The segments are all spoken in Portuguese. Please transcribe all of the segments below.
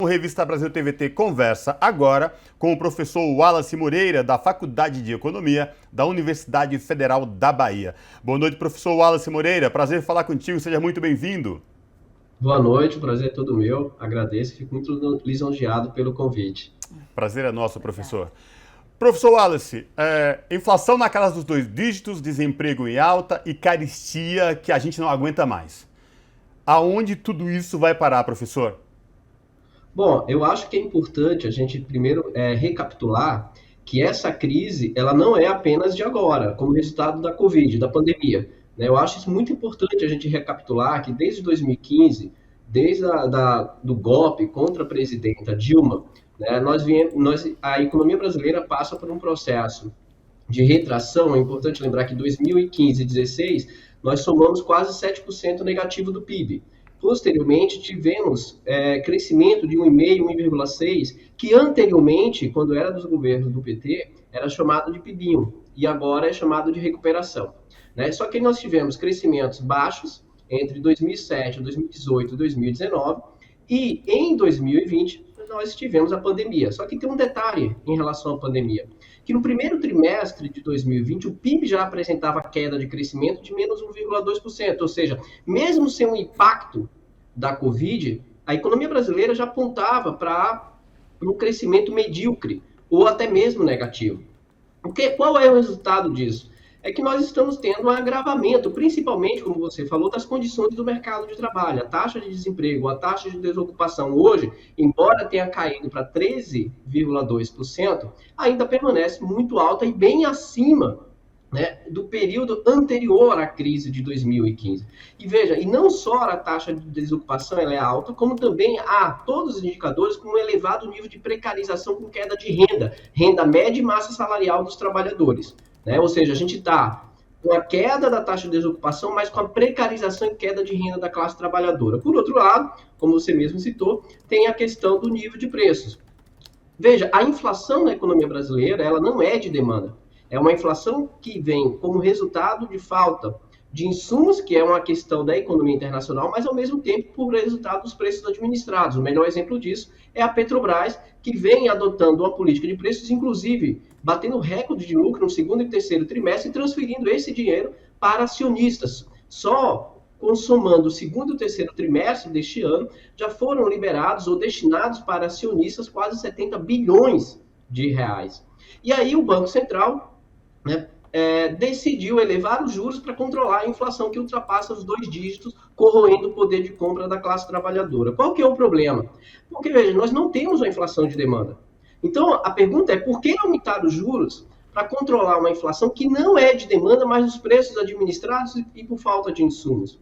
O Revista Brasil TVT conversa agora com o professor Wallace Moreira, da Faculdade de Economia da Universidade Federal da Bahia. Boa noite, professor Wallace Moreira. Prazer falar contigo, seja muito bem-vindo. Boa noite, o prazer é todo meu. Agradeço e fico muito lisonjeado pelo convite. Prazer é nosso, professor. Professor Wallace, inflação na casa dos 2 dígitos, desemprego em alta e carestia que a gente não aguenta mais. Aonde tudo isso vai parar, professor? Bom, eu acho que é importante a gente primeiro recapitular que essa crise ela não é apenas de agora, como resultado da Covid, da pandemia, né? Eu acho isso muito importante a gente recapitular que desde 2015, desde do golpe contra a presidenta Dilma, né, a economia brasileira passa por um processo de retração. É importante lembrar que em 2015 e 2016 nós somamos quase 7% negativo do PIB. Posteriormente, tivemos crescimento de 1,5%, 1,6%, que anteriormente, quando era dos governos do PT, era chamado de PIBinho, e agora é chamado de recuperação. Né? Só que nós tivemos crescimentos baixos entre 2007, 2018 e 2019, e em 2020 nós tivemos a pandemia. Só que tem um detalhe em relação à pandemia, que no primeiro trimestre de 2020 o PIB já apresentava queda de crescimento de menos 1,2%, ou seja, mesmo sem o impacto da Covid, a economia brasileira já apontava para um crescimento medíocre ou até mesmo negativo. Qual é o resultado disso? É que nós estamos tendo um agravamento, principalmente, como você falou, das condições do mercado de trabalho. A taxa de desemprego, a taxa de desocupação hoje, embora tenha caído para 13,2%, ainda permanece muito alta e bem acima, né, do período anterior à crise de 2015. E veja, e não só a taxa de desocupação ela é alta, como também há todos os indicadores com um elevado nível de precarização com queda de renda, renda média e massa salarial dos trabalhadores. Né? Ou seja, a gente está com a queda da taxa de desocupação, mas com a precarização e queda de renda da classe trabalhadora. Por outro lado, como você mesmo citou, tem a questão do nível de preços. Veja, a inflação na economia brasileira, ela não é de demanda. É uma inflação que vem como resultado de falta de insumos, que é uma questão da economia internacional, mas ao mesmo tempo por resultado dos preços administrados. O melhor exemplo disso é a Petrobras, que vem adotando uma política de preços, inclusive batendo recorde de lucro no segundo e terceiro trimestre e transferindo esse dinheiro para acionistas. Só consumando o segundo e terceiro trimestre deste ano, já foram liberados ou destinados para acionistas quase 70 bilhões de reais. E aí o Banco Central, né, decidiu elevar os juros para controlar a inflação que ultrapassa os 2 dígitos, corroendo o poder de compra da classe trabalhadora. Qual que é o problema? Porque, veja, nós não temos uma inflação de demanda. Então, a pergunta é, por que aumentar os juros para controlar uma inflação que não é de demanda, mas dos preços administrados e por falta de insumos?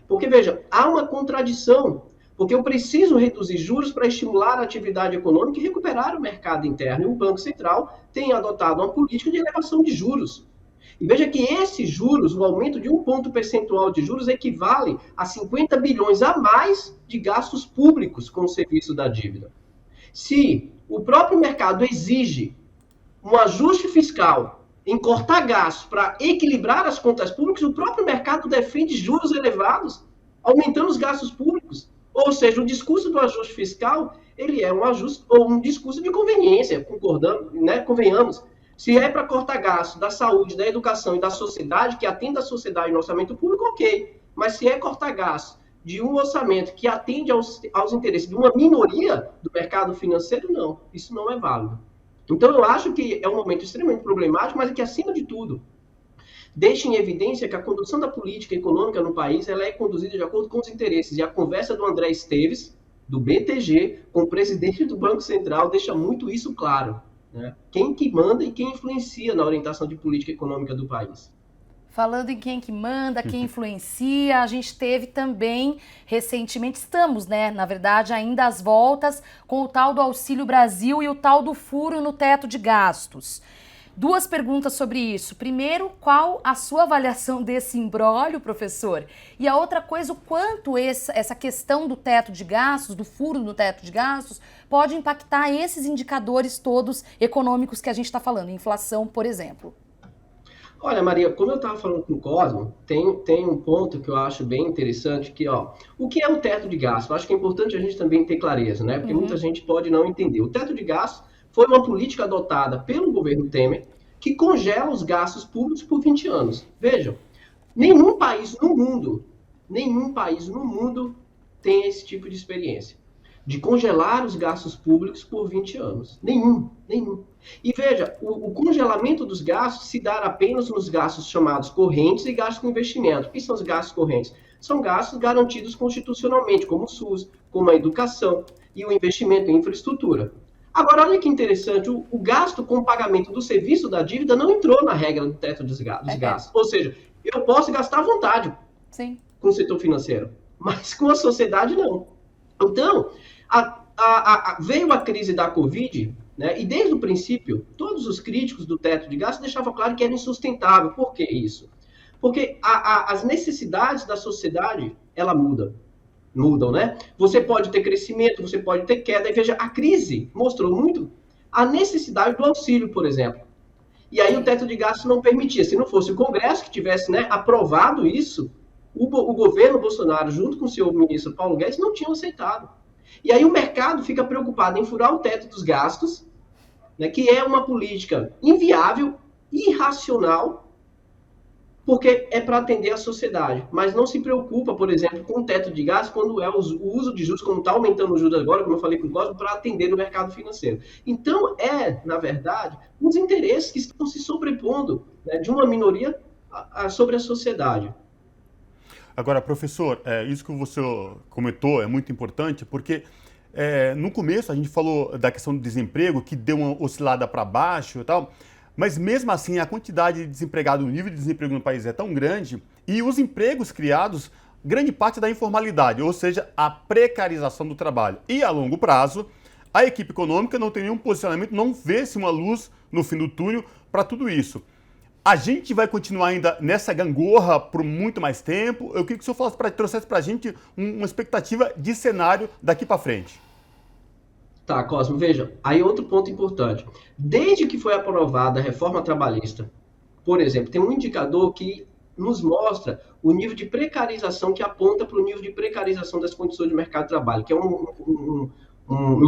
Porque, veja, há uma contradição, porque eu preciso reduzir juros para estimular a atividade econômica e recuperar o mercado interno, e o Banco Central tem adotado uma política de elevação de juros. E veja que esses juros, o aumento de 1 ponto percentual de juros, equivale a 50 bilhões a mais de gastos públicos com o serviço da dívida. Se o próprio mercado exige um ajuste fiscal em cortar gastos para equilibrar as contas públicas, o próprio mercado defende juros elevados, aumentando os gastos públicos. Ou seja, o discurso do ajuste fiscal, ele é um ajuste ou um discurso de conveniência, concordando, né? Convenhamos. Se é para cortar gastos da saúde, da educação e da sociedade, que atende a sociedade no orçamento público, ok. Mas se é cortar gastos de um orçamento que atende aos interesses de uma minoria do mercado financeiro, não. Isso não é válido. Então, eu acho que é um momento extremamente problemático, mas é que, acima de tudo, deixa em evidência que a condução da política econômica no país ela é conduzida de acordo com os interesses. E a conversa do André Esteves, do BTG, com o presidente do Banco Central, deixa muito isso claro. Né? Quem que manda e quem influencia na orientação de política econômica do país. Falando em quem que manda, quem influencia, a gente teve também recentemente, estamos, né, na verdade, ainda às voltas com o tal do Auxílio Brasil e o tal do furo no teto de gastos. Duas perguntas sobre isso. Primeiro, qual a sua avaliação desse imbróglio, professor? E a outra coisa, o quanto essa questão do teto de gastos, do furo no teto de gastos, pode impactar esses indicadores todos econômicos que a gente está falando, inflação, por exemplo. Olha, Maria, como eu estava falando com o Cosmo, tem um ponto que eu acho bem interessante, que, ó, o que é o teto de gasto? Eu acho que é importante a gente também ter clareza, né? Porque muita gente pode não entender. O teto de gasto foi uma política adotada pelo governo Temer que congela os gastos públicos por 20 anos. Vejam, nenhum país no mundo tem esse tipo de experiência de congelar os gastos públicos por 20 anos. Nenhum. E veja, o congelamento dos gastos se dá apenas nos gastos chamados correntes e gastos com investimento. O que são os gastos correntes? São gastos garantidos constitucionalmente, como o SUS, como a educação e o investimento em infraestrutura. Agora, olha que interessante, o gasto com o pagamento do serviço da dívida não entrou na regra do teto dos gastos. Ou seja, eu posso gastar à vontade com o setor financeiro, mas com a sociedade não. Então, veio a crise da Covid, né, e desde o princípio, todos os críticos do teto de gastos deixavam claro que era insustentável. Por que isso? Porque as necessidades da sociedade, ela mudam, né? Você pode ter crescimento, você pode ter queda, e veja, a crise mostrou muito a necessidade do auxílio, por exemplo. E aí o teto de gastos não permitia. Se não fosse o Congresso que tivesse, né, aprovado isso, o governo Bolsonaro, junto com o seu ministro Paulo Guedes, não tinham aceitado. E aí o mercado fica preocupado em furar o teto dos gastos, né, que é uma política inviável, irracional, porque é para atender a sociedade. Mas não se preocupa, por exemplo, com o teto de gastos quando é o uso de juros, como está aumentando os juros agora, como eu falei com o Cosmo, para atender o mercado financeiro. Então, na verdade, os interesses que estão se sobrepondo, né, de uma minoria sobre a sociedade. Agora, professor, isso que você comentou é muito importante, porque no começo a gente falou da questão do desemprego, que deu uma oscilada para baixo e tal, mas mesmo assim a quantidade de desempregados, o nível de desemprego no país é tão grande, e os empregos criados, grande parte da informalidade, ou seja, a precarização do trabalho. E a longo prazo, a equipe econômica não tem nenhum posicionamento, não vê-se uma luz no fim do túnel para tudo isso. A gente vai continuar ainda nessa gangorra por muito mais tempo? Eu queria que o senhor trouxesse para a gente uma expectativa de cenário daqui para frente. Tá, Cosmo, veja, aí outro ponto importante. Desde que foi aprovada a reforma trabalhista, por exemplo, tem um indicador que nos mostra o nível de precarização, que aponta para o nível de precarização das condições de mercado de trabalho, que é um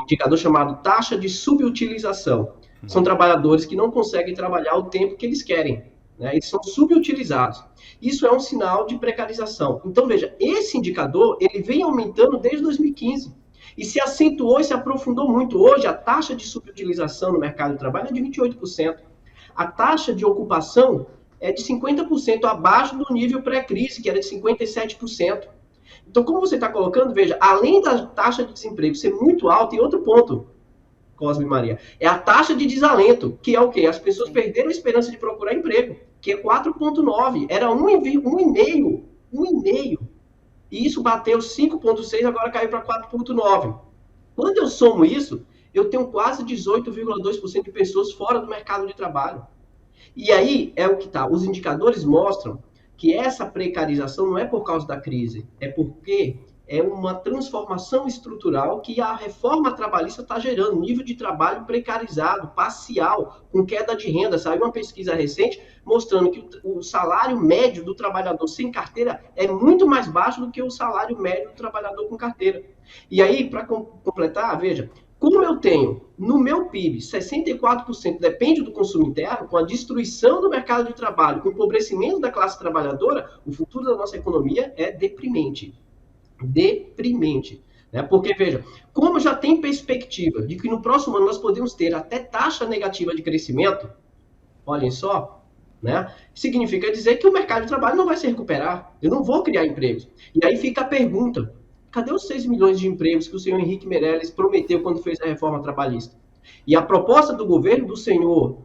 indicador chamado taxa de subutilização. São trabalhadores que não conseguem trabalhar o tempo que eles querem, né? Eles são subutilizados. Isso é um sinal de precarização. Então, veja, esse indicador ele vem aumentando desde 2015 e se acentuou e se aprofundou muito. Hoje, a taxa de subutilização no mercado de trabalho é de 28%. A taxa de ocupação é de 50% abaixo do nível pré-crise, que era de 57%. Então, como você está colocando, veja, além da taxa de desemprego ser muito alta, e outro ponto, Cosme e Maria, é a taxa de desalento, que é o quê? As pessoas perderam a esperança de procurar emprego, que é 4,9, era 1,5. E isso bateu 5,6, agora caiu para 4,9. Quando eu somo isso, eu tenho quase 18,2% de pessoas fora do mercado de trabalho. E aí é o que está. Os indicadores mostram que essa precarização não é por causa da crise, é porque é uma transformação estrutural que a reforma trabalhista está gerando, nível de trabalho precarizado, parcial, com queda de renda. Saiu uma pesquisa recente mostrando que o salário médio do trabalhador sem carteira é muito mais baixo do que o salário médio do trabalhador com carteira. E aí, para completar, veja, como eu tenho no meu PIB 64% depende do consumo interno, com a destruição do mercado de trabalho, com o empobrecimento da classe trabalhadora, o futuro da nossa economia é deprimente. Né? Porque, veja, como já tem perspectiva de que no próximo ano nós podemos ter até taxa negativa de crescimento, olhem só, né? Significa dizer que o mercado de trabalho não vai se recuperar, eu não vou criar empregos. E aí fica a pergunta, cadê os 6 milhões de empregos que o senhor Henrique Meirelles prometeu quando fez a reforma trabalhista? E a proposta do governo do senhor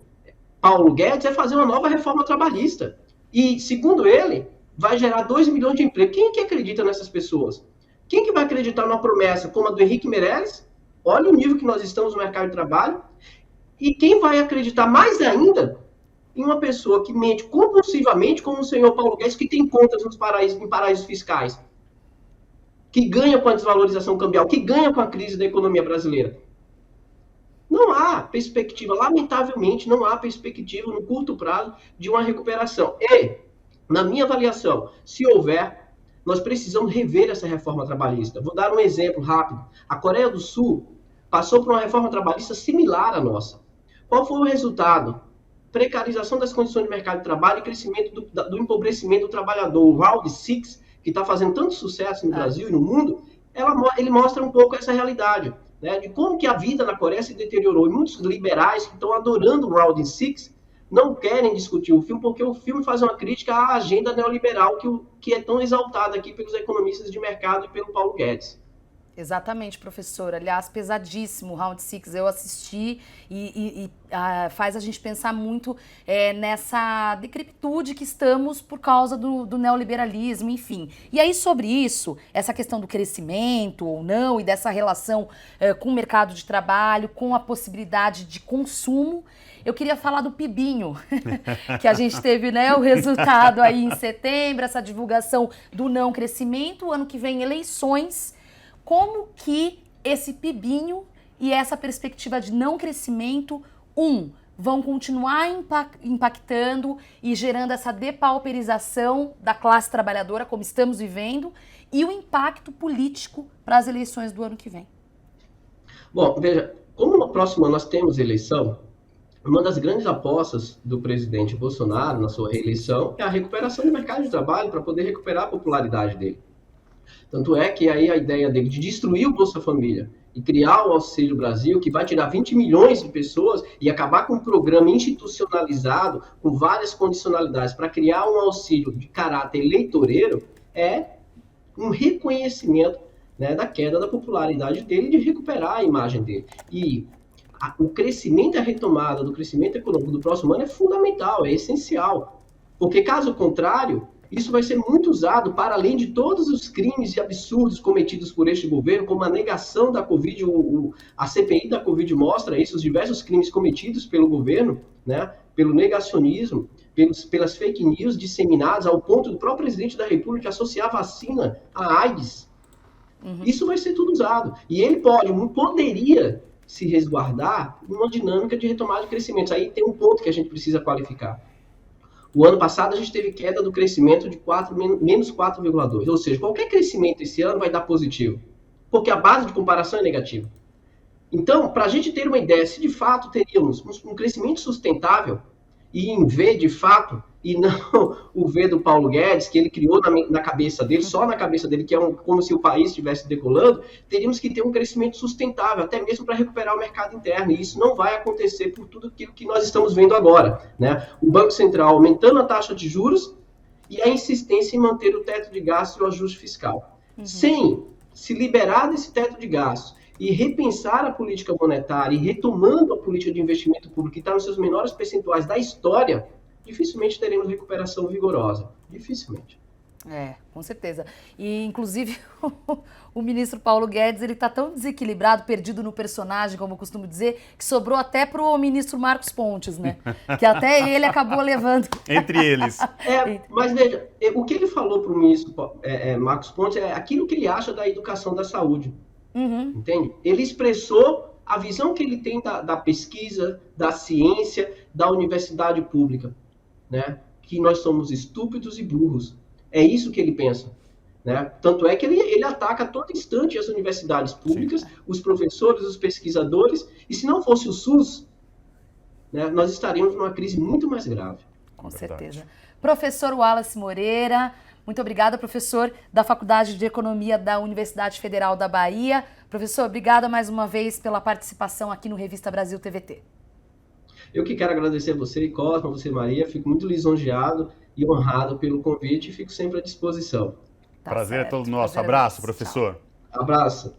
Paulo Guedes é fazer uma nova reforma trabalhista. E, segundo ele, vai gerar 2 milhões de empregos. Quem que acredita nessas pessoas? Quem que vai acreditar numa promessa como a do Henrique Meirelles? Olha o nível que nós estamos no mercado de trabalho. E quem vai acreditar mais ainda em uma pessoa que mente compulsivamente, como o senhor Paulo Guedes, que tem contas em paraísos fiscais, que ganha com a desvalorização cambial, que ganha com a crise da economia brasileira? Não há perspectiva, lamentavelmente, não há perspectiva no curto prazo de uma recuperação. E, na minha avaliação, se houver, nós precisamos rever essa reforma trabalhista. Vou dar um exemplo rápido. A Coreia do Sul passou por uma reforma trabalhista similar à nossa. Qual foi o resultado? Precarização das condições de mercado de trabalho e crescimento do empobrecimento do trabalhador. O Round 6, que está fazendo tanto sucesso no Brasil e no mundo, ele mostra um pouco essa realidade, né, de como que a vida na Coreia se deteriorou. E muitos liberais que estão adorando o Round 6 não querem discutir o filme, porque o filme faz uma crítica à agenda neoliberal que é tão exaltada aqui pelos economistas de mercado e pelo Paulo Guedes. Exatamente, professor. Aliás, pesadíssimo o Round 6. Eu assisti e faz a gente pensar muito nessa decrepitude que estamos por causa do neoliberalismo, enfim. E aí, sobre isso, essa questão do crescimento ou não e dessa relação com o mercado de trabalho, com a possibilidade de consumo, eu queria falar do PIBinho, que a gente teve, né, o resultado aí em setembro, essa divulgação do não crescimento, o ano que vem eleições. Como que esse PIBinho e essa perspectiva de não crescimento, vão continuar impactando e gerando essa depauperização da classe trabalhadora, como estamos vivendo, e o impacto político para as eleições do ano que vem? Bom, veja, como no próximo ano nós temos eleição, uma das grandes apostas do presidente Bolsonaro na sua reeleição é a recuperação do mercado de trabalho para poder recuperar a popularidade dele. Tanto é que aí a ideia dele de destruir o Bolsa Família e criar o Auxílio Brasil, que vai tirar 20 milhões de pessoas e acabar com um programa institucionalizado, com várias condicionalidades, para criar um auxílio de caráter eleitoreiro, é um reconhecimento, né, da queda da popularidade dele e de recuperar a imagem dele. E o crescimento e a retomada do crescimento econômico do próximo ano é fundamental, é essencial. Porque, caso contrário, isso vai ser muito usado para além de todos os crimes e absurdos cometidos por este governo, como a negação da Covid, a CPI da Covid mostra isso, os diversos crimes cometidos pelo governo, né, pelo negacionismo, pelas fake news disseminadas ao ponto do próprio presidente da República associar a vacina à AIDS. Isso vai ser tudo usado. E ele poderia se resguardar numa dinâmica de retomada de crescimento. Aí tem um ponto que a gente precisa qualificar. O ano passado a gente teve queda do crescimento de menos 4,2%. Ou seja, qualquer crescimento esse ano vai dar positivo, porque a base de comparação é negativa. Então, para a gente ter uma ideia, se de fato teríamos um crescimento sustentável, e em V de fato, e não o V do Paulo Guedes, que ele criou na cabeça dele, só na cabeça dele, que é como se o país estivesse decolando, teríamos que ter um crescimento sustentável, até mesmo para recuperar o mercado interno, e isso não vai acontecer por tudo aquilo que nós estamos vendo agora, né? O Banco Central aumentando a taxa de juros e a insistência em manter o teto de gastos e o ajuste fiscal. Sem se liberar desse teto de gastos e repensar a política monetária e retomando a política de investimento público, que está nos seus menores percentuais da história, dificilmente teremos recuperação vigorosa. Dificilmente. Com certeza. E, inclusive, o ministro Paulo Guedes, ele está tão desequilibrado, perdido no personagem, como eu costumo dizer, que sobrou até para o ministro Marcos Pontes, né? Que até ele acabou levando. Entre eles. Mas veja, o que ele falou para o ministro Marcos Pontes é aquilo que ele acha da educação da saúde. Entende? Ele expressou a visão que ele tem da pesquisa, da ciência, da universidade pública, né? Que nós somos estúpidos e burros. É isso que ele pensa, né? Tanto é que ele ataca a todo instante as universidades públicas, os professores, os pesquisadores, e se não fosse o SUS, né, nós estaríamos numa crise muito mais grave. Com certeza. Professor Wallace Moreira, muito obrigada, professor da Faculdade de Economia da Universidade Federal da Bahia. Professor, obrigada mais uma vez pela participação aqui no Revista Brasil TVT. Eu que quero agradecer a você, Cosma, você, Maria. Fico muito lisonjeado e honrado pelo convite e fico sempre à disposição. Prazer é todo nosso. Abraço, professor. Abraço.